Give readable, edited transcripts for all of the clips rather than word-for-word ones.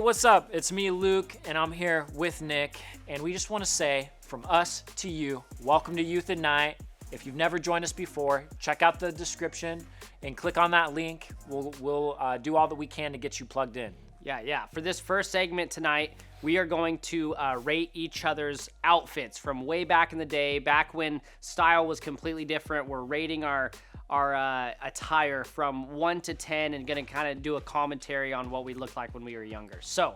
what's up? It's me, Luke, and I'm here with Nick, and we just want to say, from us to you, welcome to Youth at Nite. If you've never joined us before, check out the description and click on that link. We'll do all that we can to get you plugged in. Yeah. For this first segment tonight, we are going to rate each other's outfits from way back in the day, back when style was completely different. We're rating our attire from 1 to 10 and going to kind of do a commentary on what we looked like when we were younger. So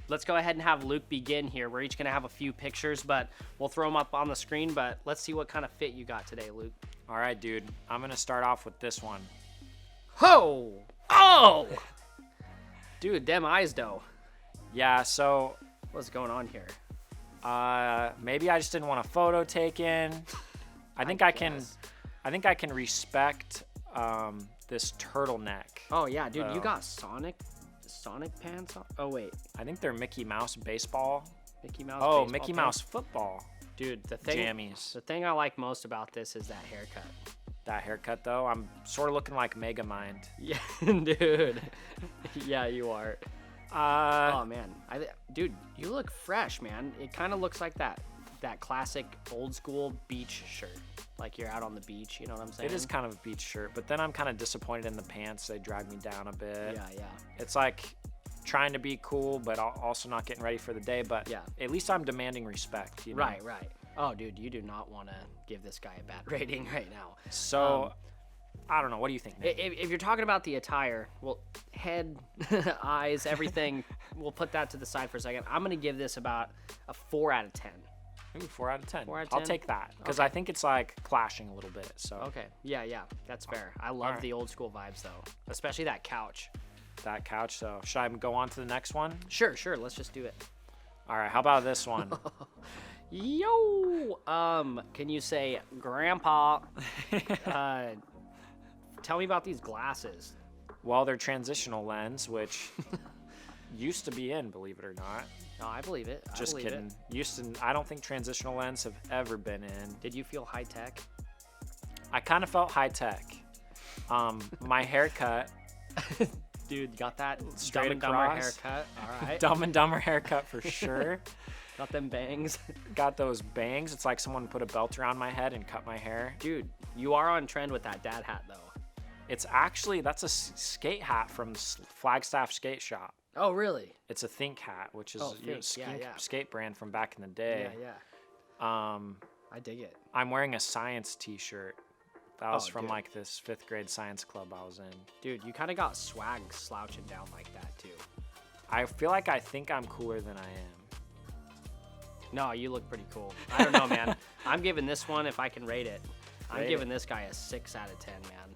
let's go ahead and have Luke begin here. We're each going to have a few pictures, but we'll throw them up on the screen. But let's see what kind of fit you got today, Luke. All right, dude. I'm going to start off with this one. Ho! Oh! Dude, them eyes, though. Yeah, so... What's going on here? Maybe I just didn't want a photo taken. I think I can respect this turtleneck. Oh yeah, dude, you got Sonic pants on? Oh wait, I think they're Mickey Mouse baseball. Mickey Mouse. Oh, baseball Mickey pants? Mouse football. Dude, the thing I like most about this is that haircut. That haircut though, I'm sort of looking like Megamind. Yeah, dude. Yeah, you are. Oh man, dude, you look fresh, man. It kind of looks like that classic old school beach shirt. Like you're out on the beach, you know what I'm saying? It is kind of a beach shirt, but then I'm kind of disappointed in the pants. They drag me down a bit. Yeah. It's like trying to be cool, but also not getting ready for the day. But yeah, at least I'm demanding respect. You know? Right. Oh, dude, you do not want to give this guy a bad rating right now. So, I don't know. What do you think, Nick? If you're talking about the attire, well, head, eyes, everything, we'll put that to the side for a second. I'm going to give this about a 4 out of 10. Ooh, 4 out of 10. 4 out of 10? I'll take that because Okay. I think it's like clashing a little bit. So okay, yeah, that's fair. I love the old school vibes though, especially that couch. That couch. So should I go on to the next one? Sure. Let's just do it. All right. How about this one? Yo, can you say, Grandpa? Tell me about these glasses. Well, they're transitional lens, which used to be in, believe it or not. No, I believe it. Just kidding. I don't think transitional lens have ever been in. Did you feel high tech? I kind of felt high tech. My haircut. Dude, got that Straight Dumb and Dumber across. haircut. All right. Dumb and Dumber haircut for sure. Got them bangs. Got those bangs. It's like someone put a belt around my head and cut my hair. Dude, you are on trend with that dad hat though. It's actually, that's a skate hat from Flagstaff Skate Shop. Oh, really? It's a Think hat, which is Think. skate brand from back in the day. Yeah. I dig it. I'm wearing a science t-shirt. That was from dude. like this 5th grade science club I was in. Dude, you kind of got swag slouching down like that too. I feel like I think I'm cooler than I am. No, you look pretty cool. I don't know, man. I'm giving this one, if I can rate it, I'm giving this guy a 6 out of 10, man.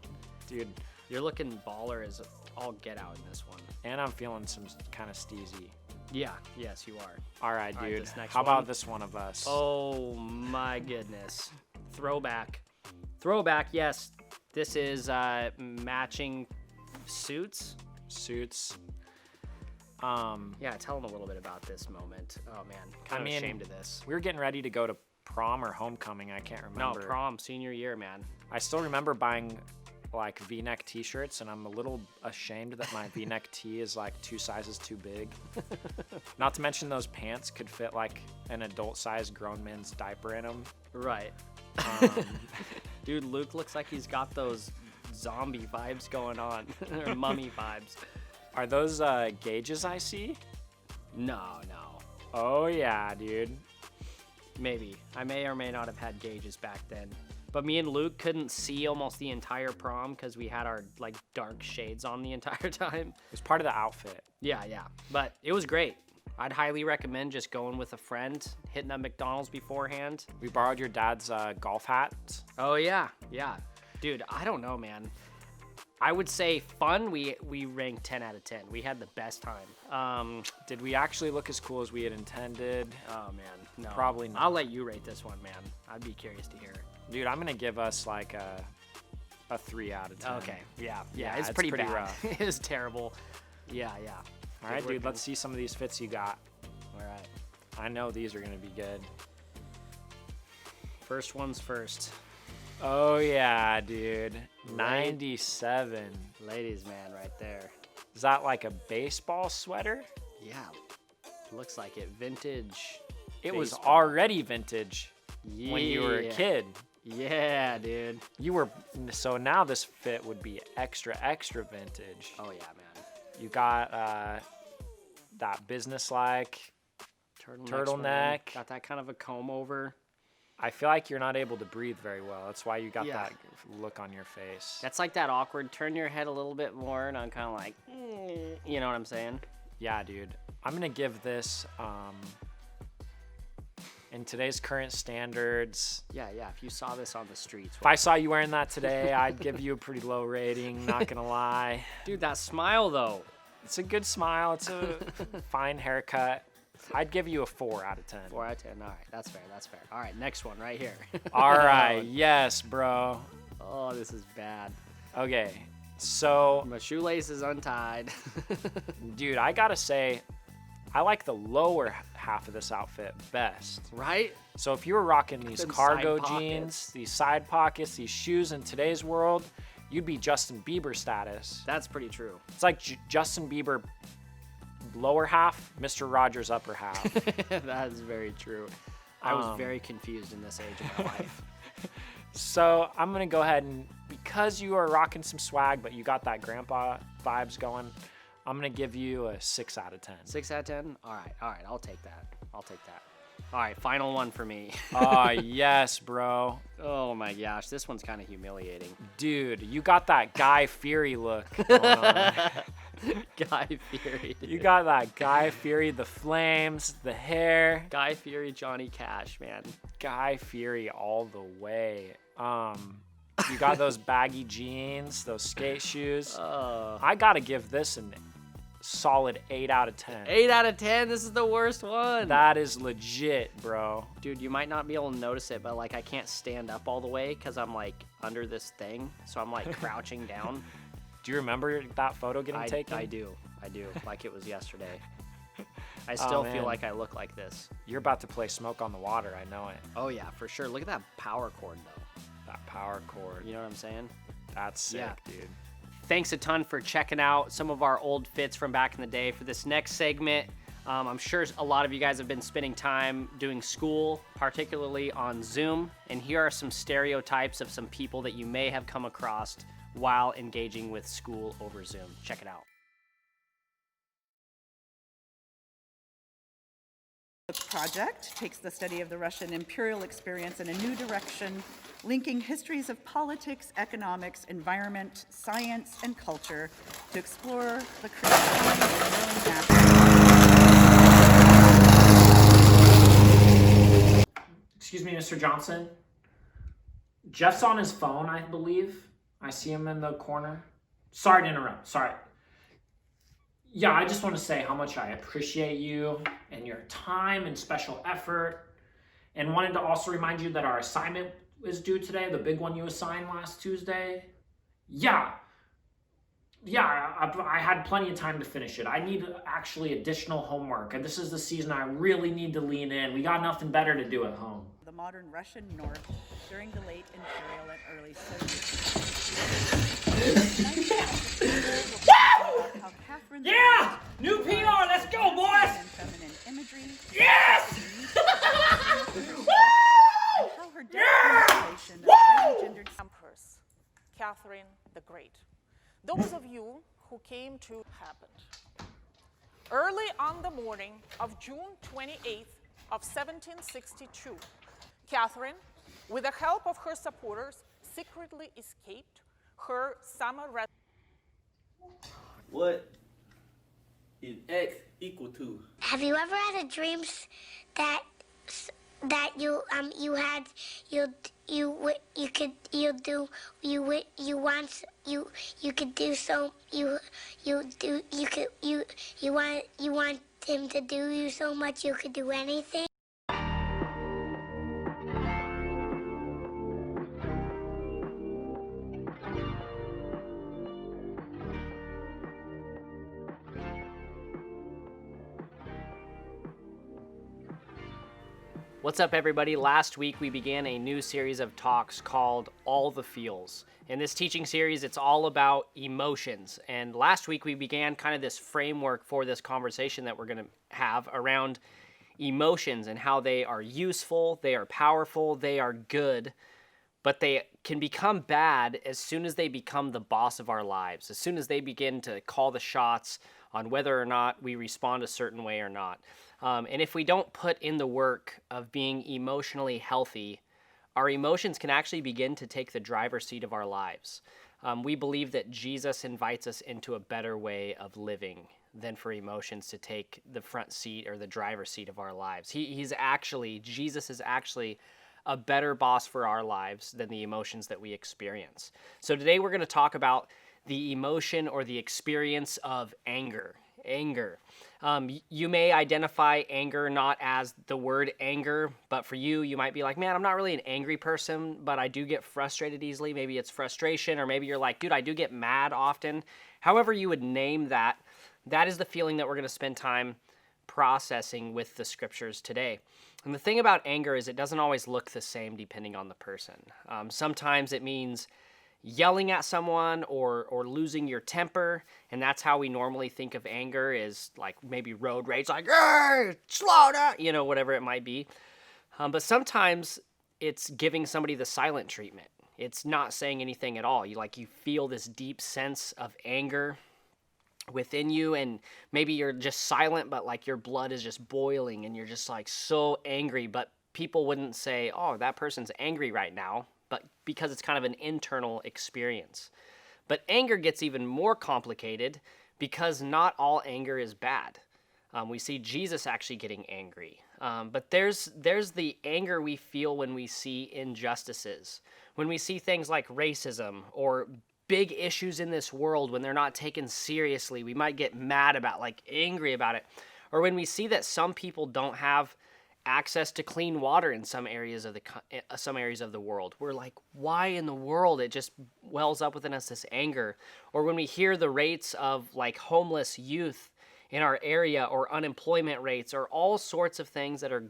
Dude, you're looking baller as all get out in this one. And I'm feeling some kind of steezy. Yeah, yes, you are. All right, dude. This next How one. about this one of us? Oh my goodness. Throwback, yes. This is matching suits. Yeah, tell them a little bit about this moment. Oh man, kind of ashamed of this. We were getting ready to go to prom or homecoming. I can't remember. No, prom, senior year, man. I still remember buying like V-neck t-shirts, and I'm a little ashamed that my V-neck tee is like 2 sizes too big. Not to mention those pants could fit like an adult-sized grown man's diaper in them. Right. Dude, Luke looks like he's got those zombie vibes going on, or mummy vibes. Are those gauges I see? No. Oh yeah, dude. Maybe. I may or may not have had gauges back then. But me and Luke couldn't see almost the entire prom because we had our like dark shades on the entire time. It was part of the outfit. Yeah. But it was great. I'd highly recommend just going with a friend, hitting up McDonald's beforehand. We borrowed your dad's golf hat. Oh yeah. Dude, I don't know, man. I would say fun, we ranked 10 out of 10. We had the best time. Did we actually look as cool as we had intended? Oh man, no. Probably not. I'll let you rate this one, man. I'd be curious to hear. Dude, I'm gonna give us like a 3 out of 10. Okay, yeah, it's pretty bad. rough. It was terrible. Yeah. All right, dude, let's see some of these fits you got. All right. I know these are gonna be good. First one's first. Oh yeah, dude. 97. Ladies man right there. Is that like a baseball sweater? Yeah, looks like it. Vintage. It was baseball. already vintage when you were a kid. Yeah, dude. So now this fit would be extra vintage. Oh yeah, man. You got that business-like turtleneck. Got that kind of a comb over. I feel like you're not able to breathe very well. That's why you got Yeah. that look on your face. That's like that awkward, turn your head a little bit more, and I'm kind of like, you know what I'm saying? Yeah, dude. I'm going to give this, in today's current standards. Yeah. If you saw this on the streets. If I saw you wearing that today, I'd give you a pretty low rating, not going to lie. Dude, that smile, though. It's a good smile. It's a fine haircut. I'd give you a 4 out of 10. 4 out of 10. All right, that's fair. All right, next one right here. All right. Yes, bro. Oh, this is bad. Okay. So, My shoelace is untied. dude, I got to say, I like the lower half of this outfit best. Right? So if you were rocking these Them cargo side jeans, pockets. these side pockets, these shoes in today's world, you'd be Justin Bieber status. That's pretty true. It's like Justin Bieber lower half, Mr. Rogers upper half. That is very true. I was very confused in this age of my life. So I'm going to go ahead and, because you are rocking some swag, but you got that grandpa vibes going, I'm going to give you a 6 out of 10. 6 out of 10? All right, I'll take that. All right, final one for me. Oh, yes, bro. Oh my gosh, this one's kind of humiliating. Dude, you got that Guy Fieri look going on. Guy Fieri. You got that Guy Fieri, the flames, the hair. Guy Fieri, Johnny Cash, man. Guy Fieri all the way. You got those baggy jeans, those skate shoes. I gotta give this a solid 8 out of 10. 8 out of 10. This is the worst one. That is legit, bro. Dude, you might not be able to notice it, but like I can't stand up all the way because I'm like under this thing, so I'm like crouching down. Do you remember that photo getting taken? I do, like it was yesterday. I still feel like I look like this. You're about to play Smoke on the Water, I know it. Oh yeah, for sure. Look at that power cord though. That power cord. You know what I'm saying? That's sick, Yeah. dude. Thanks a ton for checking out some of our old fits from back in the day. For this next segment, I'm sure a lot of you guys have been spending time doing school, particularly on Zoom. And here are some stereotypes of some people that you may have come across while engaging with school over Zoom. Check it out. The project takes the study of the Russian imperial experience in a new direction, linking histories of politics, economics, environment, science, and culture to explore the creativity of growing national. Excuse me, Mr. Johnson. Jeff's on his phone, I believe. I see him in the corner. Sorry to interrupt. Sorry. Yeah, I just want to say how much I appreciate you and your time and special effort. And wanted to also remind you that our assignment is due today, the big one you assigned last Tuesday. Yeah, I had plenty of time to finish it. I need actually additional homework. And this is the season I really need to lean in. We got nothing better to do at home. The modern Russian North during the late imperial and early Soviet. How Catherine Yeah! New PR, let's go, boys! and feminine imagery. Yes! And how her demonstration of highly gendered Empress, Catherine the Great. Those of you who came to happened. Early on the morning of June 28th of 1762, Catherine, with the help of her supporters, secretly escaped her summer residence. What is X equal to? Have you ever had a dream that you want him to do you so much you could do anything? What's up, everybody? Last week we began a new series of talks called All the Feels. In this teaching series, it's all about emotions. And last week we began kind of this framework for this conversation that we're going to have around emotions and how they are useful, they are powerful, they are good, but they can become bad as soon as they become the boss of our lives, as soon as they begin to call the shots on whether or not we respond a certain way or not. And if we don't put in the work of being emotionally healthy, our emotions can actually begin to take the driver's seat of our lives. We believe that Jesus invites us into a better way of living than for emotions to take the front seat or the driver's seat of our lives. Jesus is actually a better boss for our lives than the emotions that we experience. So today we're going to talk about the emotion or the experience of anger. You may identify anger not as the word anger, but for you, you might be like, man, I'm not really an angry person, but I do get frustrated easily. Maybe it's frustration, or maybe you're like, dude, I do get mad often. However you would name that, that is the feeling that we're going to spend time processing with the scriptures today. And the thing about anger is it doesn't always look the same depending on the person. Sometimes it means yelling at someone or losing your temper, and that's how we normally think of anger, is like maybe road rage, like, hey, slow down, whatever it might be. But sometimes it's giving somebody the silent treatment. It's not saying anything at all. You feel this deep sense of anger within you, and maybe you're just silent, but like your blood is just boiling and you're just like so angry, but people wouldn't say, oh, that person's angry right now, but because it's kind of an internal experience. But anger gets even more complicated because not all anger is bad. We see Jesus actually getting angry. But there's the anger we feel when we see injustices, when we see things like racism or big issues in this world when they're not taken seriously. We might get mad about, angry about it. Or when we see that some people don't have access to clean water in some areas of the world. We're like, why in the world? It just wells up within us, this anger. Or when we hear the rates of homeless youth in our area, or unemployment rates, or all sorts of things that are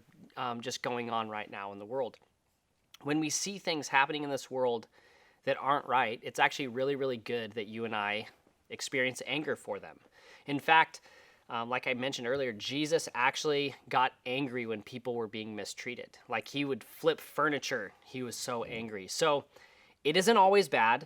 just going on right now in the world. When we see things happening in this world that aren't right, it's actually really, really good that you and I experience anger for them. In fact, like I mentioned earlier, Jesus actually got angry when people were being mistreated. Like, he would flip furniture. He was so angry. So it isn't always bad.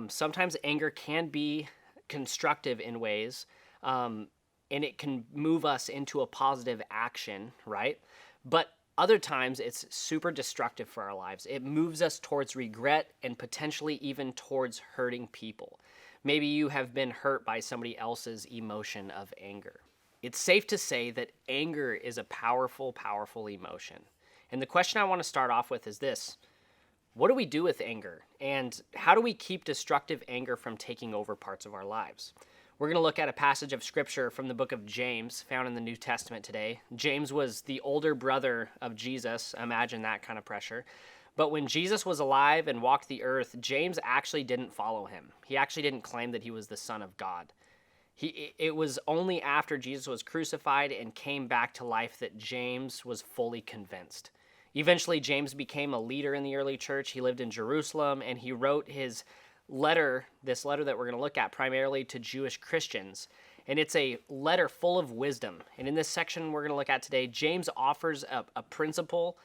Sometimes anger can be constructive in ways, and it can move us into a positive action, right? But other times it's super destructive for our lives. It moves us towards regret and potentially even towards hurting people. Maybe you have been hurt by somebody else's emotion of anger. It's safe to say that anger is a powerful, powerful emotion. And the question I want to start off with is this: what do we do with anger? And how do we keep destructive anger from taking over parts of our lives? We're going to look at a passage of scripture from the book of James, found in the New Testament today. James was the older brother of Jesus. Imagine that kind of pressure. But when Jesus was alive and walked the earth, James actually didn't follow him. He actually didn't claim that he was the Son of God. It was only after Jesus was crucified and came back to life that James was fully convinced. Eventually, James became a leader in the early church. He lived in Jerusalem, and he wrote his letter, this letter that we're going to look at, primarily to Jewish Christians. And it's a letter full of wisdom. And in this section we're going to look at today, James offers a principle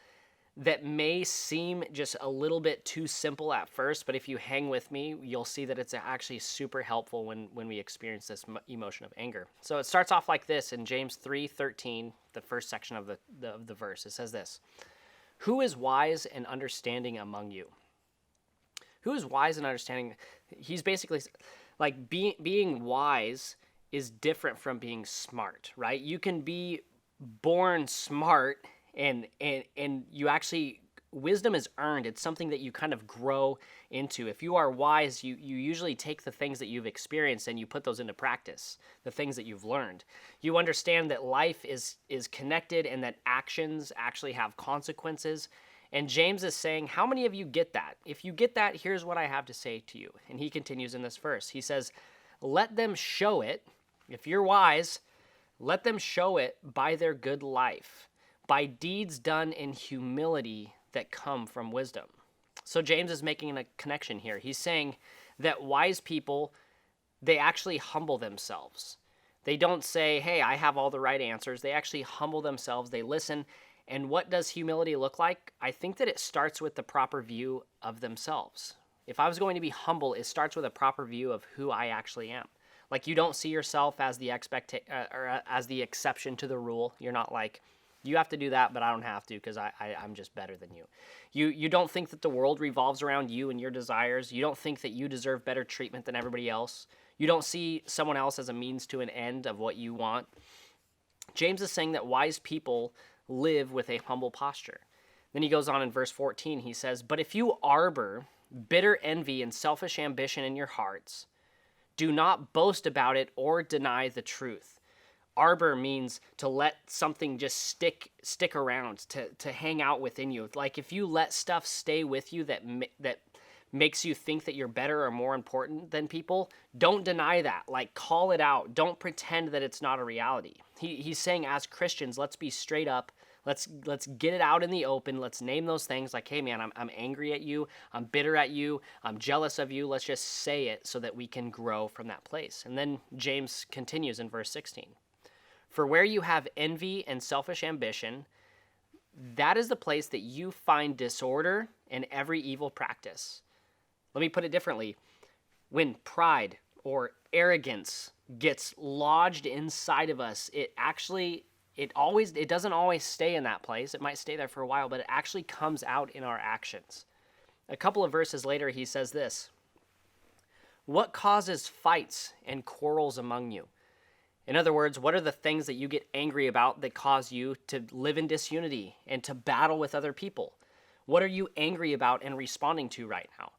that may seem just a little bit too simple at first, but if you hang with me, you'll see that it's actually super helpful when we experience this emotion of anger. So it starts off like this in James 3:13, the first section of the verse. It says this: "Who is wise and understanding among you?" Who is wise and understanding? He's basically like, being wise is different from being smart, right? You can be born smart, and you actually, wisdom is earned. It's something that you kind of grow into. If you are wise, you usually take the things that you've experienced and you put those into practice, the things that you've learned. You understand that life is connected and that actions actually have consequences. And James is saying, how many of you get that? If you get that, here's what I have to say to you. And he continues in this verse. He says, let them show it. If you're wise, let them show it by their good life, by deeds done in humility that come from wisdom. So James is making a connection here. He's saying that wise people, they actually humble themselves. They don't say, hey, I have all the right answers. They actually humble themselves. They listen. And what does humility look like? I think that it starts with the proper view of themselves. If I was going to be humble, it starts with a proper view of who I actually am. Like, you don't see yourself as the as the exception to the rule. You're not like, you have to do that, but I don't have to because I'm just better than you. You don't think that the world revolves around you and your desires. You don't think that you deserve better treatment than everybody else. You don't see someone else as a means to an end of what you want. James is saying that wise people live with a humble posture. Then he goes on in verse 14, he says, but if you arbor bitter envy and selfish ambition in your hearts, do not boast about it or deny the truth. Arbor means to let something just stick around, to hang out within you. Like, if you let stuff stay with you that makes you think that you're better or more important than people, don't deny that. Like, call it out. Don't pretend that it's not a reality. He's saying, as Christians, let's be straight up. Let's get it out in the open. Let's name those things like, hey man, I'm angry at you. I'm bitter at you. I'm jealous of you. Let's just say it so that we can grow from that place. And then James continues in verse 16. For where you have envy and selfish ambition, that is the place that you find disorder and every evil practice. Let me put it differently. When pride or arrogance gets lodged inside of us, it doesn't always stay in that place. It might stay there for a while, but it actually comes out in our actions. A couple of verses later, he says this: what causes fights and quarrels among you? In other words, what are the things that you get angry about that cause you to live in disunity and to battle with other people? What are you angry about and responding to right now?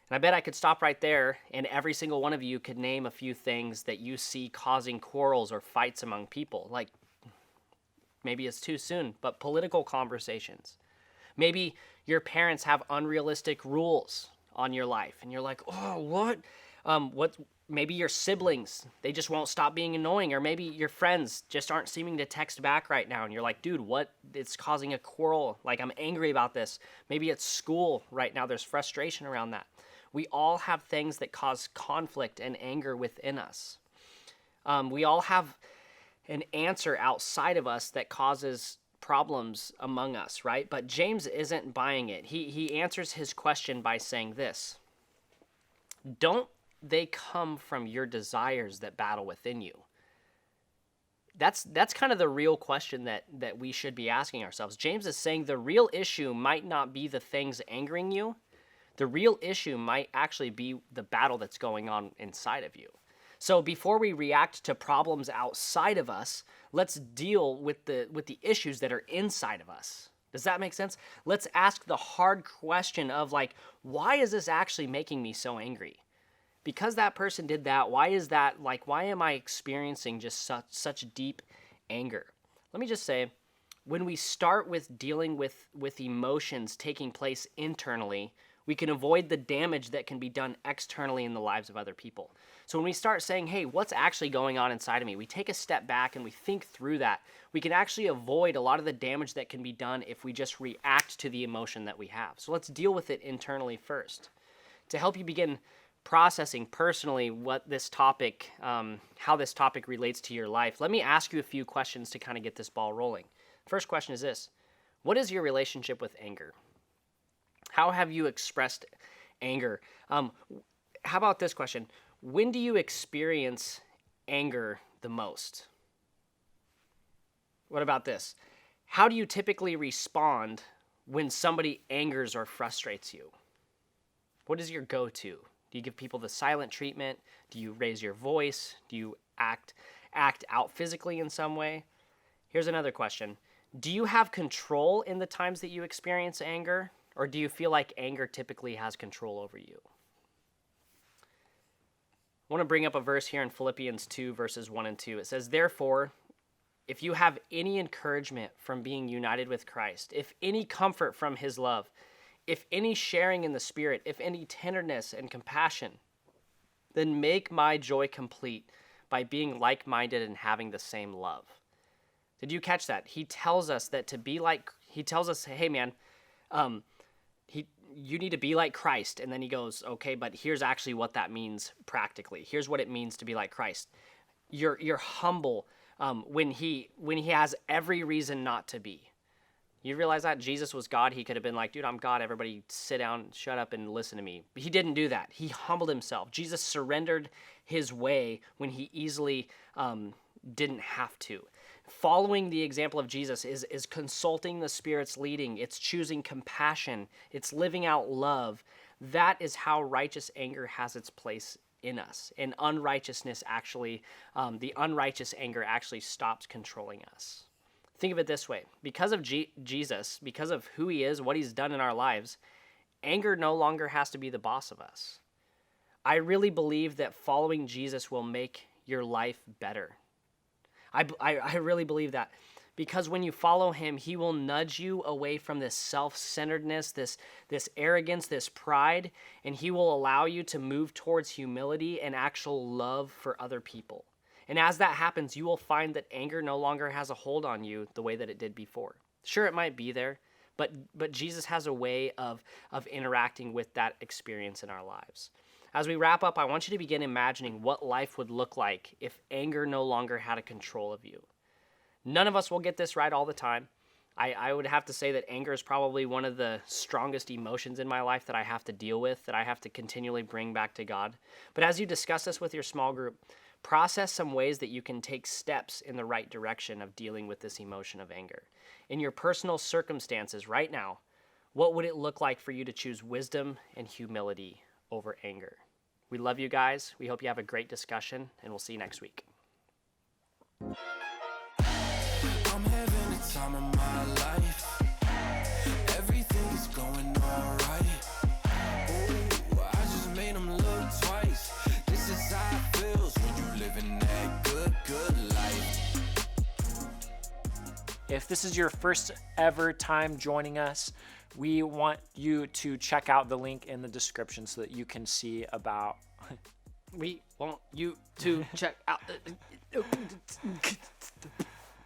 And I bet I could stop right there, and every single one of you could name a few things that you see causing quarrels or fights among people. Like, maybe it's too soon, but political conversations. Maybe your parents have unrealistic rules on your life, and you're like, oh, what? Maybe your siblings, they just won't stop being annoying, or maybe your friends just aren't seeming to text back right now, and you're like, dude, what? It's causing a quarrel. Like, I'm angry about this. Maybe it's school right now. There's frustration around that. We all have things that cause conflict and anger within us. We all have an answer outside of us that causes problems among us, right? But James isn't buying it. He answers his question by saying this: don't they come from your desires that battle within you? That's kind of the real question that we should be asking ourselves. James is saying the real issue might not be the things angering you. The real issue might actually be the battle that's going on inside of you. So before we react to problems outside of us, let's deal with the issues that are inside of us. Does that make sense? Let's ask the hard question of, like, why is this actually making me so angry? Because that person did that, why is that, like, why am I experiencing just such deep anger? Let me just say, when we start with dealing with emotions taking place internally, we can avoid the damage that can be done externally in the lives of other people. So when we start saying, hey, what's actually going on inside of me? We take a step back and we think through that. We can actually avoid a lot of the damage that can be done if we just react to the emotion that we have. So let's deal with it internally first. To help you begin processing personally what this topic, how this topic relates to your life, let me ask you a few questions to kind of get this ball rolling. First question is this: what is your relationship with anger? How have you expressed anger? How about this question? When do you experience anger the most? What about this? How do you typically respond when somebody angers or frustrates you? What is your go-to? Do you give people the silent treatment? Do you raise your voice? Do you act out physically in some way? Here's another question. Do you have control in the times that you experience anger? Or do you feel like anger typically has control over you? I want to bring up a verse here in Philippians 2, verses 1 and 2. It says, therefore, if you have any encouragement from being united with Christ, if any comfort from his love, if any sharing in the Spirit, if any tenderness and compassion, then make my joy complete by being like-minded and having the same love. Did you catch that? He tells us that he tells us, hey man, you need to be like Christ. And then he goes, okay, but here's actually what that means practically. Here's what it means to be like Christ. You're humble when he has every reason not to be. You realize that Jesus was God? He could have been like, dude, I'm God. Everybody sit down, shut up, and listen to me. But he didn't do that. He humbled himself. Jesus surrendered his way when he easily didn't have to. Following the example of Jesus is consulting the Spirit's leading. It's choosing compassion. It's living out love. That is how righteous anger has its place in us. And unrighteousness actually, the unrighteous anger actually stops controlling us. Think of it this way. Because of Jesus, because of who he is, what he's done in our lives, anger no longer has to be the boss of us. I really believe that following Jesus will make your life better. I really believe that. Because when you follow him, he will nudge you away from this self-centeredness, this arrogance, this pride, and he will allow you to move towards humility and actual love for other people. And as that happens, you will find that anger no longer has a hold on you the way that it did before. Sure, it might be there, but Jesus has a way of interacting with that experience in our lives. As we wrap up, I want you to begin imagining what life would look like if anger no longer had a control of you. None of us will get this right all the time. I would have to say that anger is probably one of the strongest emotions in my life that I have to deal with, that I have to continually bring back to God. But as you discuss this with your small group, process some ways that you can take steps in the right direction of dealing with this emotion of anger. In your personal circumstances right now, what would it look like for you to choose wisdom and humility over anger? We love you guys. We hope you have a great discussion, and we'll see you next week. I'm having the time of my life. Everything is going alright. Ooh, I just made them look twice. This is how it feels when you living that good life. If this is your first ever time joining us, we want you to check out the link in the description so that you can see about... We want you to check out...